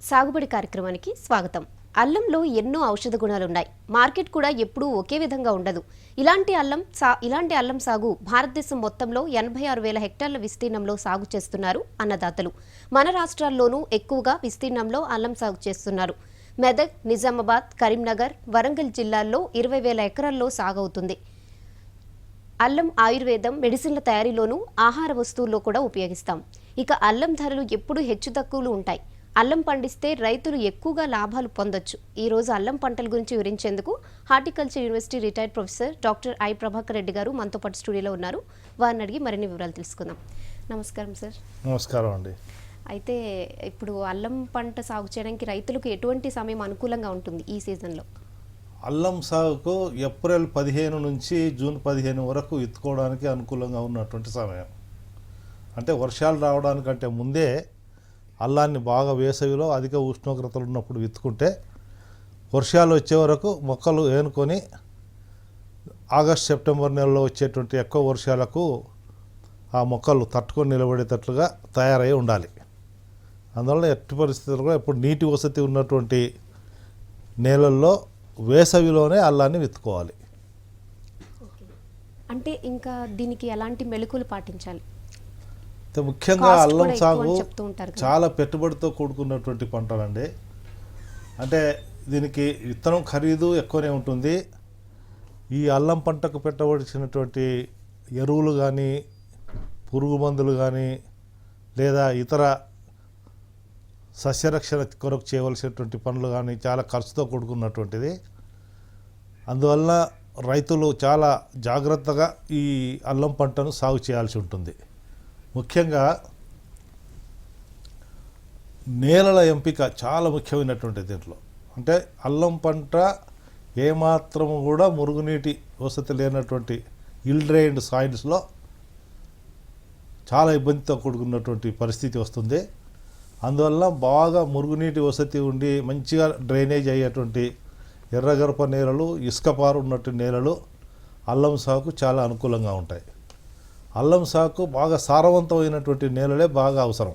సాగుబడి కార్యక్రమానికి స్వాగతం. అల్లంలో ఎన్నో ఔషధ గుణాలున్నాయి. మార్కెట్ కూడా ఎప్పుడూ ఒకే విధంగా ఉండదు. ఇలాంటి అల్లం సాగు భారతదేశం మొత్తంలో 86,000 హెక్టార్ల విస్తీర్ణంలో సాగు చేస్తున్నారు అన్నదాతలు. మన రాష్ట్రాల్లోనూ ఎక్కువగా విస్తీర్ణంలో అల్లం సాగు చేస్తున్నారు. మెదక్, నిజామాబాద్, కరీంనగర్, వరంగల్ జిల్లాల్లో 20,000 ఎకరాల్లో సాగవుతుంది. అల్లం ఆయుర్వేదం, మెడిసిన్ల తయారీలోనూ ఆహార వస్తువుల్లో కూడా ఉపయోగిస్తాం. ఇక అల్లం ధరలు ఎప్పుడూ హెచ్చుతక్కువలు ఉంటాయి. అల్లం పండిస్తే రైతులు ఎక్కువగా లాభాలు పొందొచ్చు. ఈ రోజు అల్లం పంటల గురించి వివరించేందుకు horticulture university retired professor doctor I Prabhakar Reddy గారు మనతో పాటు స్టూడియోలో ఉన్నారు. వారిని అడిగి మరిన్ని వివరాలు తెలుసుకుందాం. నమస్కారం సార్. నమస్కారం అండి. అయితే ఇప్పుడు అల్లం పంట సాగు చేయడానికి రైతులకు ఎటువంటి సమయం అనుకూలంగా ఉంటుంది ఈ సీజన్లో? అల్లం సాగుకు ఏప్రిల్ 15 నుంచి జూన్ 15 వరకు విత్తుకోవడానికి అనుకూలంగా ఉన్నటువంటి సమయం. అంటే వర్షాలు రావడానికంటే ముందే అల్లాన్ని బాగా వేసవిలో అధిక ఉష్ణోగ్రతలు ఉన్నప్పుడు విత్తుకుంటే వర్షాలు వచ్చే వరకు మొక్కలు ఏనుకొని ఆగస్ట్ సెప్టెంబర్ నెలలో వచ్చేటువంటి ఎక్కువ వర్షాలకు ఆ మొక్కలు తట్టుకొని నిలబడేటట్లుగా తయారై ఉండాలి. అందువల్ల ఎట్టి పరిస్థితుల్లో ఇప్పుడు నీటి వసతి ఉన్నటువంటి నేలల్లో వేసవిలోనే అల్లాన్ని విత్తుకోవాలి. అంటే ఇంకా దీనికి ఎలాంటి మెళకువలు పాటించాలి? ముఖ్యంగా అల్లం సాగు చాలా పెట్టుబడితో కూడుకున్నటువంటి పంటలండి. అంటే దీనికి విత్తనం ఖరీదు ఎక్కువనే ఉంటుంది. ఈ అల్లం పంటకు పెట్టవలసినటువంటి ఎరువులు కానీ, పురుగు మందులు కానీ, లేదా ఇతర సస్యరక్షణ కొరకు చేయవలసినటువంటి పనులు కానీ చాలా ఖర్చుతో కూడుకున్నటువంటిది. అందువల్ల రైతులు చాలా జాగ్రత్తగా ఈ అల్లం పంటను సాగు చేయాల్సి ఉంటుంది. ముఖ్యంగా నేలల ఎంపిక చాలా ముఖ్యమైనటువంటి దీంట్లో. అంటే అల్లం పంట ఏమాత్రము కూడా మురుగునీటి వసతి లేనటువంటి ఇల్డ్రైన్డ్ సాయిల్స్లో చాలా ఇబ్బందితో కూడుకున్నటువంటి పరిస్థితి వస్తుంది. అందువల్ల బాగా మురుగునీటి వసతి ఉండి మంచిగా డ్రైనేజ్ అయ్యేటువంటి ఎర్రగరప నేలలు, ఇసుకపారు ఉన్నటువంటి నేలలు అల్లం సాగుకు చాలా అనుకూలంగా ఉంటాయి. అల్లం సాగుకు బాగా సారవంతమైనటువంటి నేలలే బాగా అవసరం.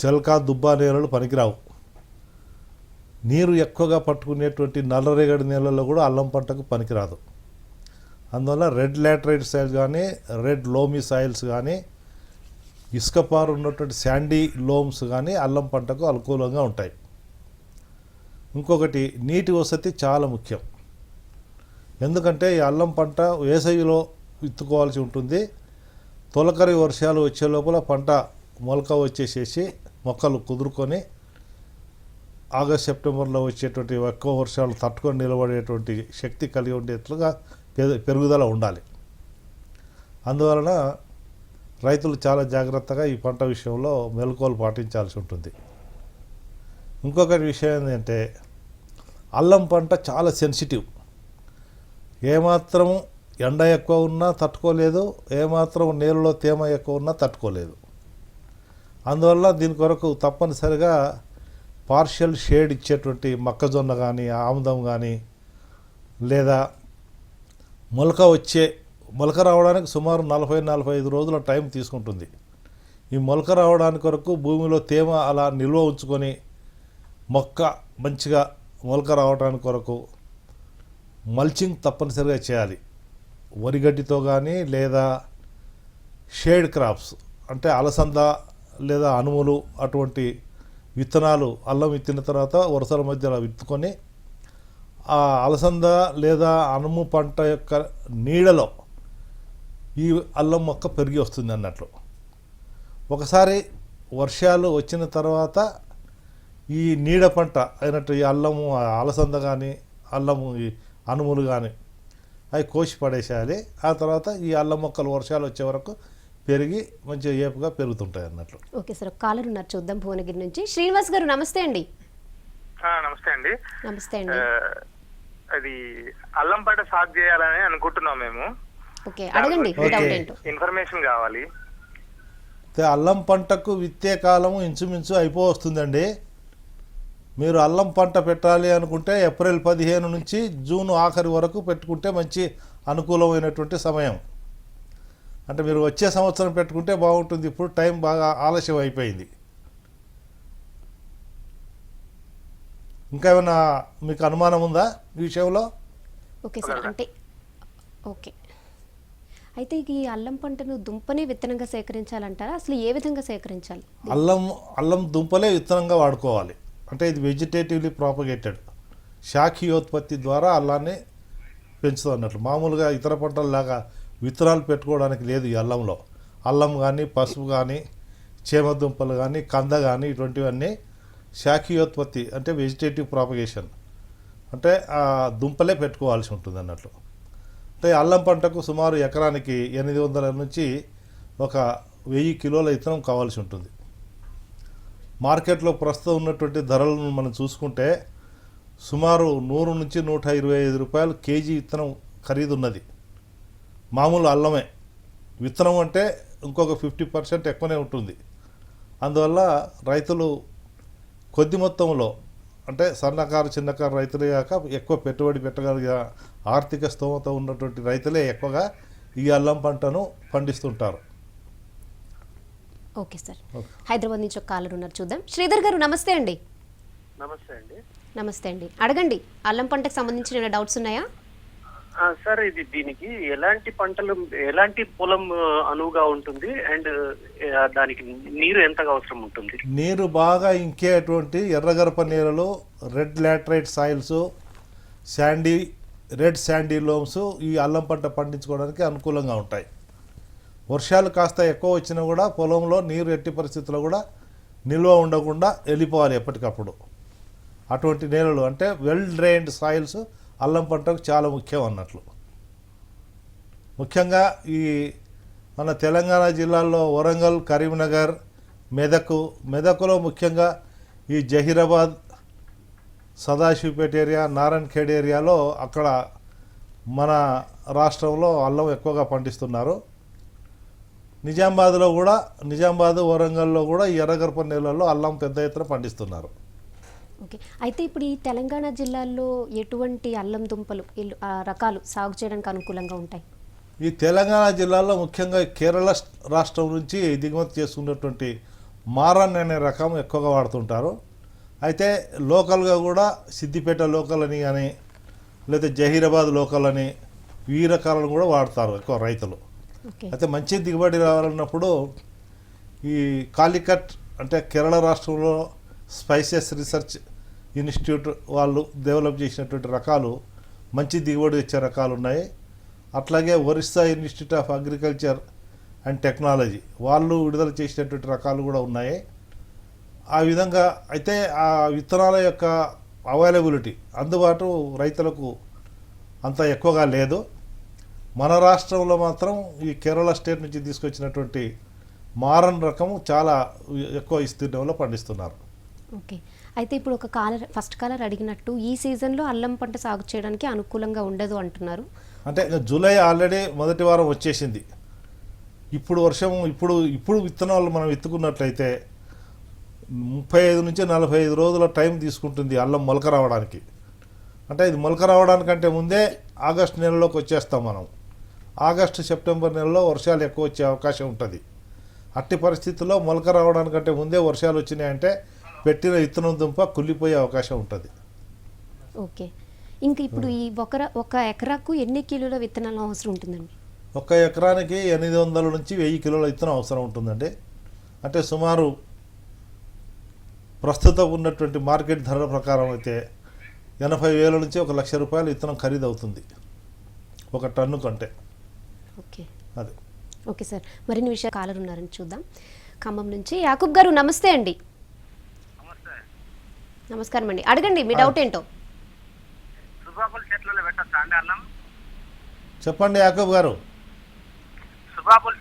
చెలక, దుబ్బా నేలలు పనికిరావు. నీరు ఎక్కువగా పట్టుకునేటువంటి నల్లరేగడి నేలల్లో కూడా అల్లం పంటకు పనికిరాదు. అందువల్ల రెడ్ లాటరైట్ సాయిల్స్ కానీ, రెడ్ లోమీ సాయిల్స్ కానీ, ఇసుకపారు ఉన్నటువంటి శాండీ లోమ్స్ కానీ అల్లం పంటకు అనుకూలంగా ఉంటాయి. ఇంకొకటి నీటి వసతి చాలా ముఖ్యం. ఎందుకంటే ఈ అల్లం పంట వేసవిలో విత్తుకోవాల్సి ఉంటుంది. తొలకరి వర్షాలు వచ్చే లోపల పంట మొలక వచ్చేసేసి మొక్కలు కుదురుకొని ఆగస్ట్ సెప్టెంబర్లో వచ్చేటువంటి ఎక్కువ వర్షాలు తట్టుకొని నిలబడేటువంటి శక్తి కలిగి ఉండేట్లుగా పెరుగుదల ఉండాలి. అందువలన రైతులు చాలా జాగ్రత్తగా ఈ పంట విషయంలో మెలకువలు పాటించాల్సి ఉంటుంది. ఇంకొకటి విషయం ఏంటంటే అల్లం పంట చాలా సెన్సిటివ్. ఏమాత్రము ఎండ ఎక్కువ ఉన్నా తట్టుకోలేదు, ఏమాత్రం నీళ్ళలో తేమ ఎక్కువ ఉన్నా తట్టుకోలేదు. అందువల్ల దీని కొరకు తప్పనిసరిగా పార్షియల్ షేడ్ ఇచ్చేటువంటి మొక్కజొన్న కానీ, ఆముదం కానీ, లేదా మొలక రావడానికి సుమారు 40-45 రోజుల టైం తీసుకుంటుంది. ఈ మొలక రావడానికి కొరకు భూమిలో తేమ అలా నిల్వ ఉంచుకొని మొక్క మంచిగా మొలక రావడానికి కొరకు మల్చింగ్ తప్పనిసరిగా చేయాలి. వరిగడ్డితో కానీ, లేదా షేడ్ క్రాప్స్ అంటే అలసంద లేదా అనుములు అటువంటి విత్తనాలు అల్లం విత్తిన తర్వాత వరుసల మధ్యలో విత్తుకొని ఆ అలసంద లేదా అనుము పంట యొక్క నీడలో ఈ అల్లం మొక్క పెరిగి వస్తుంది అన్నట్లు. ఒకసారి వర్షాలు వచ్చిన తర్వాత ఈ నీడ పంట అయినట్టు ఈ అల్లము, అలసంద కానీ, అల్లము, ఈ అనుములు కానీ అవి కోసి పడేసేయాలి. ఆ తర్వాత ఈ అల్లం మొక్కలు వర్షాలు వచ్చే వరకు పెరిగి మంచిగా ఏపుగా పెరుగుతుంటాయి అన్నట్లు. ఓకే సార్, కాలర్ ఉన్నారు, చూద్దాం. భువనగిరి నుంచి శ్రీనివాస్ గారు, నమస్తే అండి. నమస్తే అండి. నమస్తే అండి. అది అల్లం పంట సాగు చేయాలని అనుకుంటున్నాం మేము. ఓకే, అడగండి. ఇన్ఫర్మేషన్ కావాలి. అల్లం పంటకు విత్తే కాలము ఇంచుమించు అయిపోవస్తుందండి. మీరు అల్లం పంట పెట్టాలి అనుకుంటే ఏప్రిల్ 15 నుంచి జూన్ ఆఖరి వరకు పెట్టుకుంటే మంచి అనుకూలమైనటువంటి సమయం. అంటే మీరు వచ్చే సంవత్సరం పెట్టుకుంటే బాగుంటుంది. ఇప్పుడు టైం బాగా ఆలస్యం అయిపోయింది. ఇంకా ఏమైనా మీకు అనుమానం ఉందా ఈ విషయంలో? ఓకే సార్, అంటే ఓకే. అయితే ఈ అల్లం పంటను దుంపనే విత్తనంగా సేకరించాలంటారా? అసలు ఏ విధంగా సేకరించాలి? అల్లం దుంపలే విత్తనంగా వాడుకోవాలి. అంటే ఇది వెజిటేటివ్లీ ప్రాపగేటెడ్, శాఖీయోత్పత్తి ద్వారా అల్లాన్ని పెంచుతుంది అన్నట్లు. మామూలుగా ఇతర పంటల్లాగా విత్తనాలు పెట్టుకోవడానికి లేదు ఈ అల్లంలో. అల్లం కానీ, పసుపు కానీ, చేమదుంపలు కానీ, కంద కానీ ఇటువంటివన్నీ శాఖీయోత్పత్తి అంటే వెజిటేటివ్ ప్రాపగేషన్, అంటే ఆ దుంపలే పెట్టుకోవాల్సి ఉంటుంది అన్నట్లు. అంటే అల్లం పంటకు సుమారు ఎకరానికి 800 నుంచి 1000 కిలోల విత్తనం కావాల్సి ఉంటుంది. మార్కెట్లో ప్రస్తుతం ఉన్నటువంటి ధరలను మనం చూసుకుంటే సుమారు 100 నుంచి 125 రూపాయలు కేజీ విత్తనం ఖరీదున్నది. మామూలు అల్లమే. విత్తనం అంటే ఇంకొక 50% ఎక్కువనే ఉంటుంది. అందువల్ల రైతులు కొద్ది మొత్తంలో, అంటే సన్నకారు చిన్నకారు రైతులే కాక ఎక్కువ పెట్టుబడి పెట్టగలిగే ఆర్థిక స్తోమత ఉన్నటువంటి రైతులే ఎక్కువగా ఈ అల్లం పంటను పండిస్తుంటారు. ఓకే సార్, హైదరాబాద్ నుంచి ఒక కాలర్ ఉన్నారు, చూద్దాం. శ్రీధర్ గారు నమస్తే అండి. నమస్తే అండి. నమస్తే అండి, అడగండి. అల్లం పంటకు సంబంధించిన డౌట్స్ ఉన్నాయా? సార్, దీనికి ఎలాంటి పొలం అనువుగా ఉంటుంది అండ్ దానికి నీరు ఎంతగా అవసరం ఉంటుంది? నీరు బాగా ఇంకేటువంటి ఎర్రగరప నేలలు, red laterite soils, red sandy loams ఈ అల్లం పంట పండించుకోవడానికి అనుకూలంగా ఉంటాయి. వర్షాలు కాస్త ఎక్కువ వచ్చినా కూడా పొలంలో నీరు ఎట్టి పరిస్థితుల్లో కూడా నిల్వ ఉండకుండా వెళ్ళిపోవాలి ఎప్పటికప్పుడు. అటువంటి నేలలు అంటే వెల్ డ్రైన్డ్ సాయిల్స్ అల్లం పంటకు చాలా ముఖ్యం అన్నట్లు. ముఖ్యంగా ఈ మన తెలంగాణ జిల్లాల్లో వరంగల్, కరీంనగర్, మెదకులో ముఖ్యంగా ఈ జహీరాబాద్, సదాశివపేట ఏరియా, నారాయణఖేడ్ ఏరియాలో అక్కడ మన రాష్ట్రంలో అల్లం ఎక్కువగా పండిస్తున్నారు. నిజామాబాద్, వరంగల్లో కూడా ఈ ఎర్రగరప నేలల్లో అల్లం పెద్ద ఎత్తున పండిస్తున్నారు. ఓకే, అయితే ఇప్పుడు ఈ తెలంగాణ జిల్లాల్లో ఎటువంటి అల్లం దుంపలు రకాలు సాగు చేయడానికి అనుకూలంగా ఉంటాయి? ఈ తెలంగాణ జిల్లాలో ముఖ్యంగా కేరళ రాష్ట్రం నుంచి దిగుమతి చేసుకున్నటువంటి మారన్ అనే రకం ఎక్కువగా వాడుతుంటారు. అయితే లోకల్గా కూడా సిద్దిపేట లోకల్ అని కానీ, లేదా జహీరాబాద్ లోకల్ అని ఈ రకాలను కూడా వాడతారు ఎక్కువ రైతులు. అయితే మంచి దిగుబడి రావాలన్నప్పుడు ఈ కాలికట్ అంటే కేరళ రాష్ట్రంలో స్పైసెస్ రీసెర్చ్ ఇన్స్టిట్యూట్ వాళ్ళు డెవలప్ చేసినటువంటి రకాలు మంచి దిగుబడి వచ్చే రకాలు ఉన్నాయి. అట్లాగే Orissa institute of agriculture and technology వాళ్ళు విడుదల చేసినటువంటి రకాలు కూడా ఉన్నాయి. ఆ విధంగా అయితే ఆ విత్తనాల యొక్క అవైలబిలిటీ అందుబాటు రైతులకు అంత ఎక్కువగా లేదు. మన రాష్ట్రంలో మాత్రం ఈ కేరళ స్టేట్ నుంచి తీసుకొచ్చినటువంటి మారన్ రకము చాలా ఎక్కువ విస్తీర్ణంలో పండిస్తున్నారు. ఓకే, అయితే ఇప్పుడు ఒక ఫస్ట్ కాలర్ అడిగినట్టు ఈ సీజన్లో అల్లం పంట సాగు చేయడానికి అనుకూలంగా ఉండదు అంటున్నారు. అంటే జూలై ఆల్రెడీ మొదటి వారం వచ్చేసింది. ఇప్పుడు వర్షం ఇప్పుడు విత్తనాలు మనం విత్తుకున్నట్లయితే 35 నుంచి 45 రోజుల టైం తీసుకుంటుంది అల్లం మొలక రావడానికి. అంటే ఇది మొలక రావడానికంటే ముందే ఆగస్టు నెలలోకి వచ్చేస్తాం మనం. ఆగస్టు, సెప్టెంబర్ నెలలో వర్షాలు ఎక్కువ వచ్చే అవకాశం ఉంటుంది. అట్టి పరిస్థితుల్లో మొలక రావడానికంటే ముందే వర్షాలు వచ్చినాయంటే పెట్టిన విత్తనం దుంప కుళ్ళిపోయే అవకాశం ఉంటుంది. ఓకే, ఇంకా ఇప్పుడు ఈ ఒక ఎకరాకు ఎన్ని కిలోల విత్తనాలు అవసరం ఉంటుందండి? ఒక ఎకరానికి 800 నుంచి 1000 కిలోల విత్తనం అవసరం ఉంటుందండి. అంటే సుమారు ప్రస్తుతం ఉన్నటువంటి మార్కెట్ ధరల ప్రకారం అయితే 80,000 నుంచి 1,00,000 రూపాయలు విత్తనం ఖరీదు అవుతుంది ఒక టన్ను కంటే. ఓకే, అది ఓకే సార్, మరిన్ని విషయాలు కాలర్ ఉన్నారని చూద్దాం. ఖమ్మం నుంచి యాకూబ్ గారు నమస్తే అండి. నమస్కారం అండి, అడగండి మీ డౌట్ ఏంటో. సుబాబుల్ చెట్లలో పెట్టచ్చా అండి అల్లం? చెప్పండి యాకూబ్ గారు. సుబాబుల్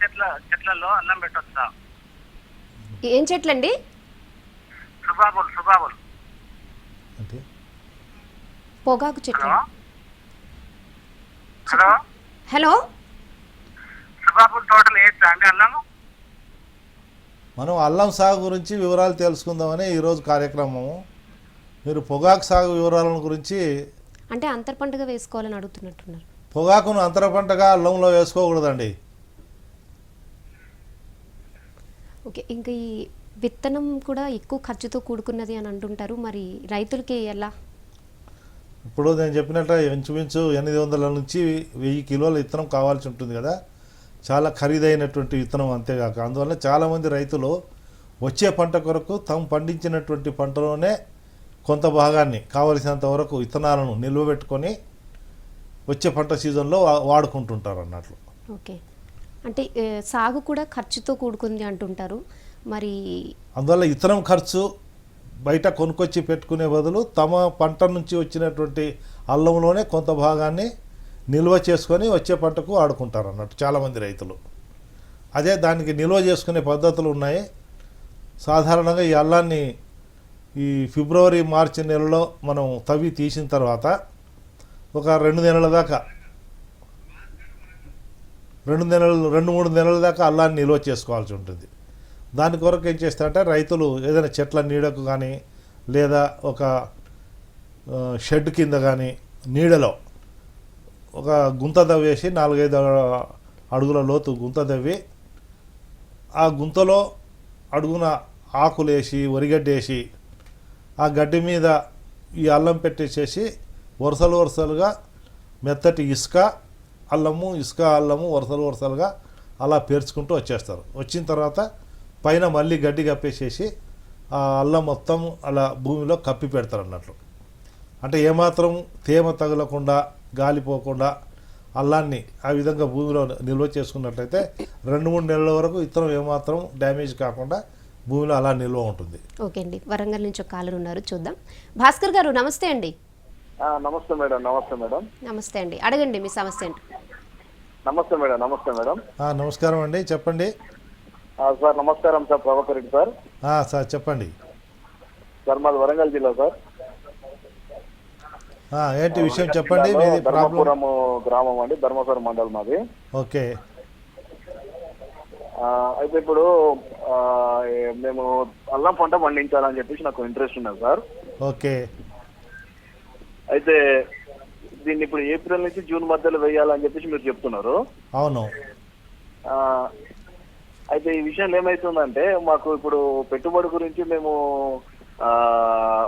చెట్లలో అల్లం పెట్టచ్చా? ఏం చెట్లండి? సుబాబుల్ అంటే పొగాకు చెట్లు. హలో, హలో, సుబాబుల్ తోటలు వేయచ్చా అండి అల్లము? మనం అల్లం సాగు గురించి వివరాలు తెలుసుకుందామని ఈరోజు కార్యక్రమము. మీరు పొగాకు సాగు వివరాల గురించి అంటే అంతర్ పంటగా వేసుకోవాలని అడుగుతున్నట్టున్నారు. పొగాకును అంతర పంటగా అల్లంలో వేసుకోకూడదండి. ఓకే, ఇంకా ఈ విత్తనం కూడా ఎక్కువ ఖర్చుతో కూడుకున్నది అని అంటుంటారు. మరి రైతులకి ఎలా? ఇప్పుడు నేను చెప్పినట్టు ఇంచుమించు 800 నుంచి 1000 కిలోల విత్తనం కావాల్సి ఉంటుంది కదా. చాలా ఖరీదైనటువంటి విత్తనం. అంతేగాక అందువల్ల చాలామంది రైతులు వచ్చే పంట కొరకు తాము పండించినటువంటి పంటలోనే కొంత భాగాన్ని కావలసినంత వరకు విత్తనాలను నిల్వ పెట్టుకొని వచ్చే పంట సీజన్లో వాడుకుంటుంటారు అన్నట్లు. ఓకే, అంటే సాగు కూడా ఖర్చుతో కూడుకుంది అంటుంటారు. మరి అందువల్ల విత్తనం ఖర్చు బయట కొనుక్కొచ్చి పెట్టుకునే బదులు తమ పంట నుంచి వచ్చినటువంటి అల్లంలోనే కొంత భాగాన్ని నిల్వ చేసుకొని వచ్చే పంటకు వాడుకుంటారు అన్నట్టు చాలామంది రైతులు. అదే దానికి నిల్వ చేసుకునే పద్ధతులు ఉన్నాయి. సాధారణంగా ఈ అల్లాన్ని ఈ ఫిబ్రవరి మార్చి నెలలో మనం తవ్వి తీసిన తర్వాత ఒక 2 నెలల దాకా 2-3 నెలల దాకా అల్లాన్ని నిల్వ చేసుకోవాల్సి ఉంటుంది. దాని కొరకు ఏం చేస్తారంటే రైతులు ఏదైనా చెట్ల నీడకు కానీ లేదా ఒక షెడ్ కింద కానీ నీడలో ఒక గుంత దవ్వేసి 4-5 అడుగుల లోతు గుంత దవ్వి ఆ గుంతలో అడుగున ఆకులేసి వరిగడ్డేసి ఆ గడ్డి మీద ఈ అల్లం పెట్టేసేసి వరుసలుగా మెత్తటి ఇసుక అల్లము వరుసలుగా అలా పేర్చుకుంటూ వచ్చేస్తారు. వచ్చిన తర్వాత పైన మళ్ళీ గడ్డి కప్పేసేసి ఆ అల్లం మొత్తం అలా భూమిలో కప్పి పెడతారు అన్నట్లు. అంటే ఏమాత్రం తేమ తగలకుండా గాలిపోకుండా అల్లాన్ని ఆ విధంగా భూమిలో నిల్వ చేసుకున్నట్లయితే 2-3 నెలల వరకు విత్తనం ఏమాత్రం డ్యామేజ్ కాకుండా భూమిలో అలా నిల్వ ఉంటుంది. ఓకే అండి, వరంగల్ నుంచి ఒక కాలర్ ఉన్నారు, చూద్దాం. భాస్కర్ గారు నమస్తే అండి. నమస్తే మేడం. నమస్తే మేడం. నమస్తే అండి, అడగండి మీ సమస్య ఏంటి. నమస్తే మేడం. నమస్తే మేడం. నమస్కారం అండి, చెప్పండి. సార్ నమస్కారం sir, Prabhakar Reddy sir. Sir చెప్పండి సార్. మాది వరంగల్ జిల్లా సార్. ఏంటి విషయం చెప్పండి. మీది ధర్మపురం గ్రామం అండి, ధర్మపురం మండలం మాది. ఓకే. అయితే ఇప్పుడు మేము అల్లం పంట పండించాలని చెప్పేసి నాకు ఇంట్రెస్ట్ ఉన్నది సార్. ఓకే. అయితే దీన్ని ఇప్పుడు ఏప్రిల్ నుంచి జూన్ మధ్యలో వేయాలని చెప్పేసి మీరు చెప్తున్నారు. అవును. అయితే ఈ విషయంలో ఏమైతుందంటే మాకు ఇప్పుడు పెట్టుబడి గురించి మేము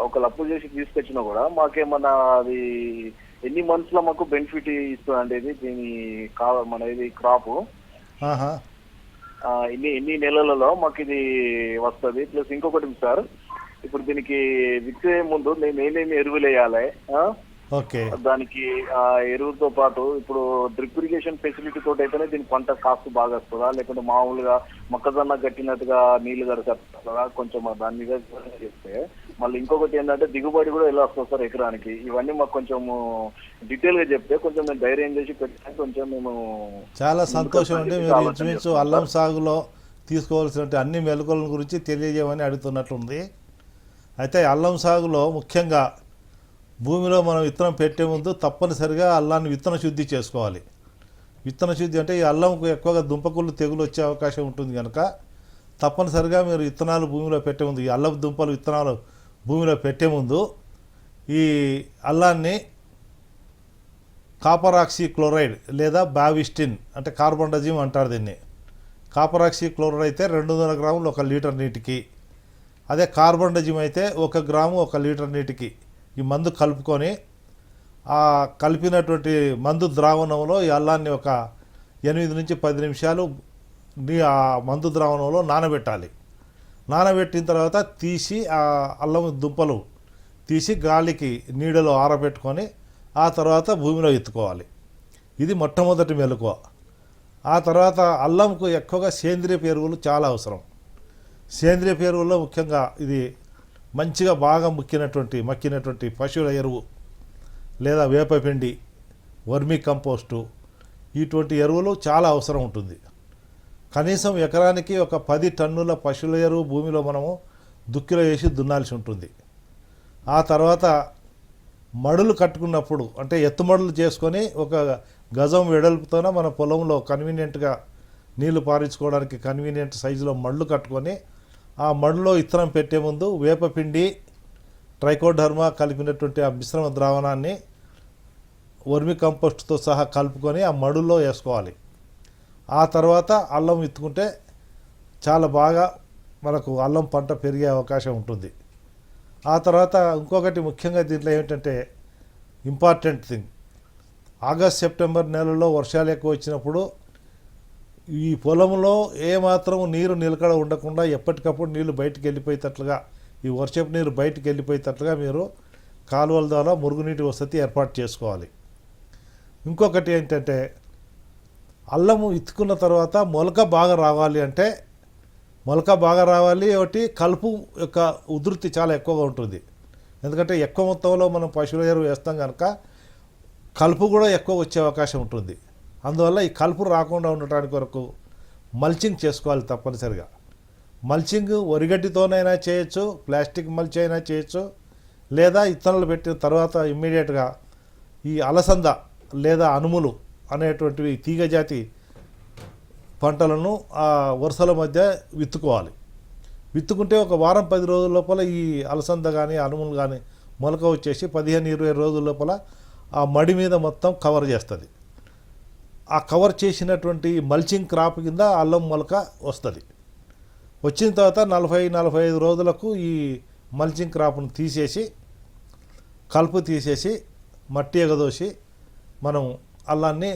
ఒక అప్పు చేసి తీసుకొచ్చినా కూడా మాకేమన్నా అది ఎన్ని మంత్స్ లో మాకు బెనిఫిట్ ఇస్తుందండి ఇది దీని మన ఇది క్రాప్ ఎన్ని నెలలలో మాకు ఇది వస్తుంది. ప్లస్ ఇంకొకటి సార్, ఇప్పుడు దీనికి విత్తే ముందు మేము ఏమేమి ఎరువులు వేయాలి, ఓకే, దానికి ఎరువులతో పాటు ఇప్పుడు డ్రిప్ ఇరిగేషన్ ఫెసిలిటీ తోటి అయితేనే దీని పంట కాస్ట్ బాగా వస్తుందా, లేకుంటే మామూలుగా మొక్కజొన్న కట్టినట్టుగా నీళ్లు గడపదా, కొంచెం దాని మీద చెప్తే. మళ్ళీ ఇంకొకటి ఏంటంటే దిగుబడి కూడా ఎలా వస్తుంది సార్ ఎకరానికి, ఇవన్నీ మాకు కొంచెం డీటెయిల్ గా చెప్తే కొంచెం మేము ధైర్యం చేసి పెట్టినా కొంచెం మేము. చాలా సంతోషం అండి. మీరు ఇంచుమించు అల్లం సాగులో తీసుకోవాల్సిన అన్ని మెలకువల గురించి తెలియజేయమని అడుగుతున్నట్లుంది. అయితే అల్లం సాగులో ముఖ్యంగా భూమిలో మనం విత్తనం పెట్టే ముందు తప్పనిసరిగా అల్లాన్ని విత్తన శుద్ధి చేసుకోవాలి. విత్తన శుద్ధి అంటే ఈ అల్లంకు ఎక్కువగా దుంపకుళ్ళు తెగులు వచ్చే అవకాశం ఉంటుంది కనుక తప్పనిసరిగా మీరు విత్తనాలు భూమిలో పెట్టే ముందు, ఈ అల్లపు దుంపలు విత్తనాలు భూమిలో పెట్టే ముందు ఈ అల్లాన్ని కాపర్ ఆక్సీ క్లోరైడ్ లేదా బావిస్టిన్ అంటే కార్బండజిమ్ అంటారు దీన్ని. కాపర్ ఆక్సీ క్లోరైడ్ అయితే 200 గ్రాములు 1 లీటర్ నీటికి, అదే కార్బండజిమ్ అయితే 1 గ్రాము 1 లీటర్ నీటికి ఈ మందు కలుపుకొని ఆ కలిపినటువంటి మందు ద్రావణంలో ఈ అల్లాన్ని ఒక 8 నుంచి 10 నిమిషాలు ఆ మందు ద్రావణంలో నానబెట్టాలి. నానబెట్టిన తర్వాత తీసి ఆ అల్లం దుంపలు తీసి గాలికి నీడలో ఆరబెట్టుకొని ఆ తర్వాత భూమిలో ఎత్తుకోవాలి. ఇది మొట్టమొదటి మెలకువ. ఆ తర్వాత అల్లంకు ఎక్కువగా సేంద్రియ ఎరువులు చాలా అవసరం. సేంద్రియ ఎరువుల్లో ముఖ్యంగా ఇది మంచిగా బాగా మక్కినటువంటి పశువుల ఎరువు లేదా వేపపిండి, వర్మీ కంపోస్టు, ఇటువంటి ఎరువులు చాలా అవసరం ఉంటుంది. కనీసం ఎకరానికి ఒక 10 టన్నుల పశువుల ఎరువు భూమిలో మనము దుక్కిలో వేసి దున్నాల్సి ఉంటుంది. ఆ తర్వాత మడులు కట్టుకున్నప్పుడు అంటే ఎత్తుమడులు చేసుకొని ఒక గజం వెడల్పుతోనే మన పొలంలో కన్వీనియంట్గా నీళ్లు పారించుకోవడానికి కన్వీనియంట్ సైజులో మడులు కట్టుకొని ఆ మడులో విత్తనం పెట్టే ముందు వేపపిండి, ట్రైకోడర్మా కలిపినటువంటి ఆ మిశ్రమ ద్రావణాన్ని వర్మి కంపోస్ట్తో సహా కలుపుకొని ఆ మడుల్లో వేసుకోవాలి. ఆ తర్వాత అల్లం విత్తుకుంటే చాలా బాగా మనకు అల్లం పంట పెరిగే అవకాశం ఉంటుంది. ఆ తర్వాత ఇంకొకటి ముఖ్యంగా దీంట్లో ఏమిటంటే ఇంపార్టెంట్ థింగ్, ఆగస్ట్ సెప్టెంబర్ నెలలో వర్షాలు ఎక్కువ వచ్చినప్పుడు ఈ పొలంలో ఏమాత్రం నీరు నిలకడ ఉండకుండా ఎప్పటికప్పుడు నీళ్లు బయటికి వెళ్ళిపోయేటట్లుగా, ఈ వర్షపు నీరు బయటికి వెళ్ళిపోయేటట్లుగా మీరు కాలువల ద్వారా మురుగునీటి వసతి ఏర్పాటు చేసుకోవాలి. ఇంకొకటి ఏంటంటే అల్లము ఇత్తుకున్న తర్వాత మొలక బాగా రావాలి అంటే, మొలక బాగా రావాలి ఒకటి, కలుపు యొక్క ఉధృతి చాలా ఎక్కువగా ఉంటుంది. ఎందుకంటే ఎక్కువ మొత్తంలో మనం పశువుల ఎరువు వేస్తాం కనుక కలుపు కూడా ఎక్కువ వచ్చే అవకాశం ఉంటుంది. అందువల్ల ఈ కలుపు రాకుండా ఉండటానికి వరకు మల్చింగ్ చేసుకోవాలి తప్పనిసరిగా. మల్చింగ్ వరిగడ్డితోనైనా చేయొచ్చు, ప్లాస్టిక్ మల్చి అయినా చేయొచ్చు, లేదా ఇత్తనాలు పెట్టిన తర్వాత ఇమ్మీడియట్గా ఈ అలసంద లేదా అనుములు అనేటువంటివి తీగజాతి పంటలను ఆ వరుసల మధ్య విత్తుకోవాలి. విత్తుకుంటే ఒక వారం 10 రోజుల లోపల ఈ అలసంద కానీ అనుములు కానీ మొలక వచ్చేసి 15-20 రోజుల లోపల ఆ మడి మీద మొత్తం కవర్ చేస్తుంది. ఆ కవర్ చేసినటువంటి మల్చింగ్ క్రాప్ కింద అల్లం మొలక వస్తుంది. వచ్చిన తర్వాత 40-45 రోజులకు ఈ మల్చింగ్ క్రాప్ను తీసేసి, కలుపు తీసేసి, మట్టి ఎగదోసి మనం అల్లాన్ని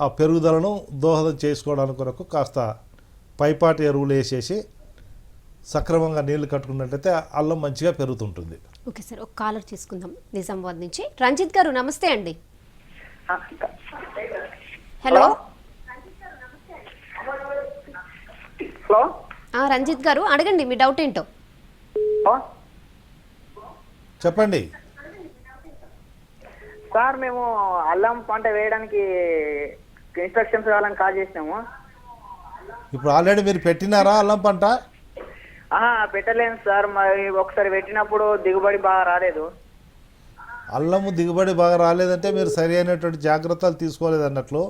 ఆ పెరుగుదలను దోహదం చేసుకోవడానికి కొరకు కాస్త పైపాటి ఎరువులు వేసేసి సక్రమంగా నీళ్లు కట్టుకున్నట్లయితే అల్లం మంచిగా పెరుగుతుంటుంది. ఓకే సార్, ఒక కాలర్ తీసుకుందాం నిజామాబాద్ నుంచి. రంజిత్ గారు నమస్తే అండి. హలో. హలో రంజిత్ గారు అడగండి మీ డౌట్ ఏంటో. చెప్పండి సార్, మేము అల్లం పంట వేయడానికి ఇన్స్ట్రక్షన్స్ కావాలని కాల్ చేసినాము. ఇప్పుడు ఆల్రెడీ మీరు పెట్టినారా అల్లం పంట? పెట్టలేను సార్, మరి ఒకసారి పెట్టినప్పుడు దిగుబడి బాగా రాలేదు. అల్లము దిగుబడి బాగా రాలేదంటే మీరు సరి అయినటువంటి జాగ్రత్తలు తీసుకోలేదు అన్నట్లు.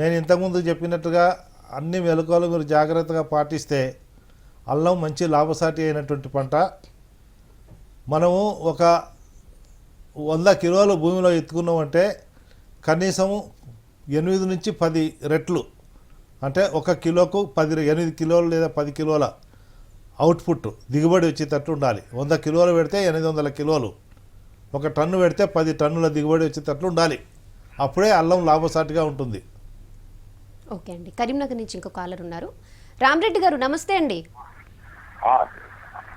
నేను ఇంతకుముందు చెప్పినట్టుగా అన్ని మెలకువలు మీరు జాగ్రత్తగా పాటిస్తే అల్లం మంచి లాభసాటి అయినటువంటి పంట. మనము ఒక 100 కిలోలు భూమిలో ఎత్తుకున్నామంటే కనీసం 8 నుంచి 10 రెట్లు, అంటే 1 కిలోకు 8 కిలోలు లేదా 10 కిలోల అవుట్పుట్ దిగుబడి వచ్చేటట్టు ఉండాలి. 100 కిలోలు పెడితే 800 కిలోలు, 1 టన్ను పెడితే 10 టన్నుల దిగుబడి వచ్చేటట్లు ఉండాలి. అప్పుడే అల్లం లాభసాటిగా ఉంటుంది. ఓకే అండి, కరీంనగర్ నుంచి ఇంకో కాలర్ ఉన్నారు. రామరెడ్డి గారు నమస్తే అండి.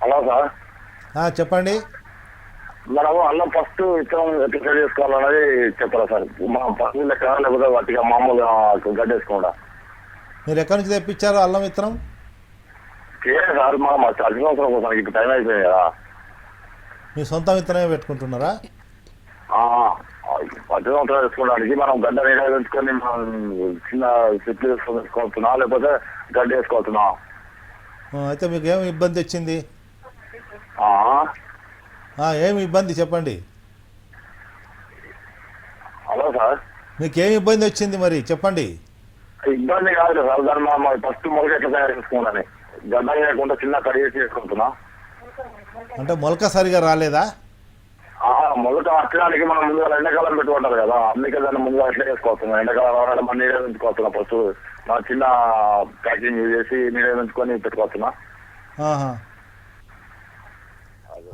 హలో సార్, చెప్పండి. మనము అల్లం ఫస్ట్ విత్తనం ఎట్లా చేసుకోవాలన్నది చెప్పరా సార్? మనం పశువుల లెక్క లేకపోతే వాటిగా మామూలుగా గడ్డేసుకోకుండా. మీరు ఎక్కడి నుంచి తెప్పించారు అల్లం విత్తనం? సార్ మా చల్లి సంవత్సరం కోసం ఇప్పుడు టైం అయిపోయింది కదా. మీ సొంత విత్తనమే పెట్టుకుంటున్నారా? పచ్చి సంవత్సరం వేసుకోవడానికి మనం గడ్డ నీడ పెంచుకొని మనం చిన్న చెట్లు వేసుకోవచ్చునా లేకపోతే గడ్డ వేసుకోవచ్చునా? అయితే మీకు ఏమి ఇబ్బంది వచ్చింది? ఏమి ఇబ్బంది చెప్పండి. హలో సార్, మీకేమి ఇబ్బంది వచ్చింది మరి చెప్పండి. ఇబ్బంది కాదు సార్, దాన్ని మనం ఫస్ట్ మొలక ఎట్లా తయారు చేసుకోవాలని గడ్డ లేకుండా చిన్న కడిగేసి చేసుకుంటున్నా. అంటే మొలక సరిగా రాలేదా? మొలక అట్టడానికి మనం ముందుగా ఎండాకాలం పెట్టుకుంటారు కదా, అందుకే దాన్ని ముందుగా ఎట్లా వేసుకోవచ్చున్నాం. ఎండాకాలం రావడం మన నీళ్ళ పెంచుకోవచ్చున్నా, ఫస్ట్ నా చిన్న ప్యాకింగ్ చేసి నీళ్ళ పెంచుకొని పెట్టుకోవచ్చున్నా.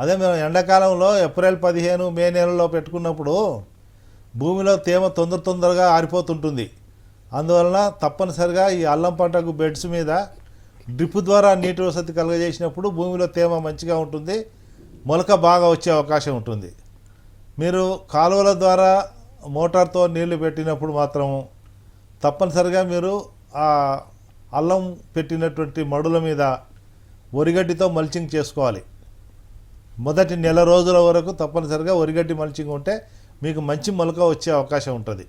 అదే మేము ఎండాకాలంలో ఏప్రిల్ 15 మే నెలలో పెట్టుకున్నప్పుడు భూమిలో తేమ తొందరగా ఆరిపోతుంటుంది. అందువలన తప్పనిసరిగా ఈ అల్లం పంటకు బెడ్స్ మీద డ్రిప్ ద్వారా నీటి వసతి కలుగజేసినప్పుడు భూమిలో తేమ మంచిగా ఉంటుంది, మొలక బాగా వచ్చే అవకాశం ఉంటుంది. మీరు కాలువల ద్వారా మోటార్తో నీళ్లు పెట్టినప్పుడు మాత్రం తప్పనిసరిగా మీరు ఆ అల్లం పెట్టినటువంటి మడుల మీద వరిగడ్డితో మల్చింగ్ చేసుకోవాలి. మొదటి నెల రోజుల వరకు తప్పనిసరిగా వరిగడ్డి మల్చింగ్ ఉంటే మీకు మంచి మొలక వచ్చే అవకాశం ఉంటుంది.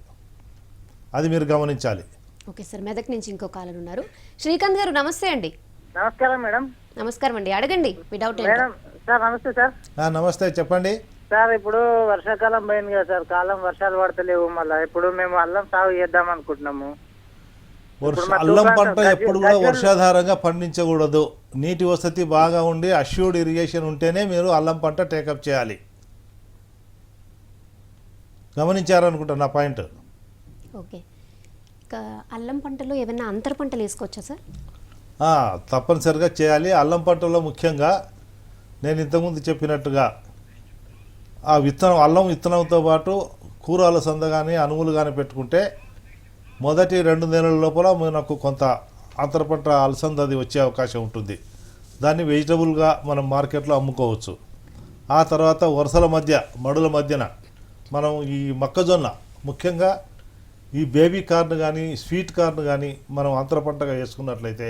అది మీరు గమనించాలి. ఓకే సార్, మెదక్ నుంచి ఇంకో కాలర్ ఉన్నారు. శ్రీకాంత్ గారు నమస్తే అండి. నమస్కారం మేడం. నమస్కారం అండి, అడగండి మీ డౌట్ ఏంటో. మేడం సార్ నమస్తే సార్. నమస్తే, చెప్పండి సార్. ఇప్పుడు వర్షాకాలం పోయింది కదా సార్, కాలం వర్షాలు పడతలేవు. మళ్ళీ ఇప్పుడు మేము అల్లం సాగు చేద్దాం అనుకుంటున్నాము. అల్లం పంట ఎప్పుడు కూడా వర్షాధారంగా పండించకూడదు. నీటి వసతి బాగా ఉండి అష్యూర్డ్ ఇరిగేషన్ ఉంటేనే మీరు అల్లం పంట టేకప్ చేయాలి. గమనించారనుకుంటా నా పాయింట్. ఓకే, అల్లం పంటలో ఏమైనా అంతర పంటలు వేసుకోవచ్చా సార్? తప్పనిసరిగా చేయాలి. అల్లం పంటలో ముఖ్యంగా నేను ఇంతకుముందు చెప్పినట్టుగా ఆ విత్తనం, అల్లం విత్తనంతో పాటు కూర అలసంద కానీ అనువులు కానీ పెట్టుకుంటే మొదటి 2 నెలల లోపల మనకు కొంత అంతర పంట అలసంద అది వచ్చే అవకాశం ఉంటుంది. దాన్ని వెజిటబుల్గా మనం మార్కెట్లో అమ్ముకోవచ్చు. ఆ తర్వాత వరుసల మధ్య మడుల మధ్యన మనం ఈ మొక్కజొన్న, ముఖ్యంగా ఈ బేబీ కార్న్ కానీ స్వీట్ కార్న్ కానీ మనం అంతర పంటగా వేసుకున్నట్లయితే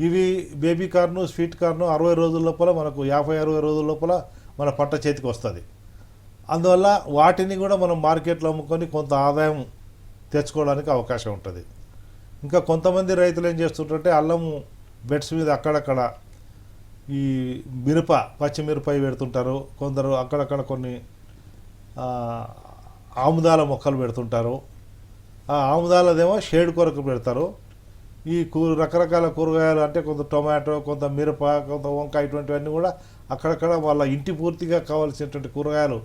ఇవి బేబీ కార్ను స్వీట్ కార్ను 60 రోజుల లోపల మనకు 50-60 రోజుల లోపల మన పంట చేతికి వస్తుంది. అందువల్ల వాటిని కూడా మనం మార్కెట్లో అమ్ముకొని కొంత ఆదాయం తెచ్చుకోవడానికి అవకాశం ఉంటుంది. ఇంకా కొంతమంది రైతులు ఏం చేస్తుంటారంటే అల్లం బెడ్స్ మీద అక్కడక్కడ ఈ పచ్చిమిరప పెడుతుంటారు. కొందరు అక్కడక్కడ కొన్ని ఆముదాల మొక్కలు పెడుతుంటారు. ఆ ఆముదాలదేమో షేడ్ కొరకు పెడతారు. ఈ రకరకాల కూరగాయలు అంటే కొంత టొమాటో, కొంత మిరప, కొంత వంకాయ ఇటువంటివన్నీ కూడా అక్కడక్కడ వాళ్ళ ఇంటి పూర్తిగా కావాల్సినటువంటి కూరగాయలు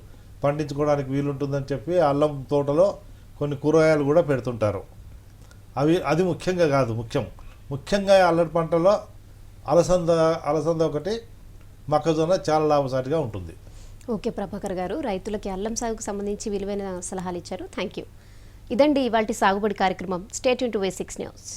పండించుకోవడానికి వీలుంటుందని చెప్పి అల్లం తోటలో కొన్ని కూరగాయలు కూడా పెడుతుంటారు. అది ముఖ్యంగా కాదు, ముఖ్యంగా అల్లరి పంటలో అలసంద ఒకటి, మొక్కజొన్న చాలా లాభసాటిగా ఉంటుంది. ఓకే ప్రభాకర్ గారు, రైతులకి అల్లం సాగుకు సంబంధించి విలువైన సలహాలు ఇచ్చారు. Thank you. ఇదండి ఇవాల్టి సాగుబడి కార్యక్రమం. Stay tune to V6 news.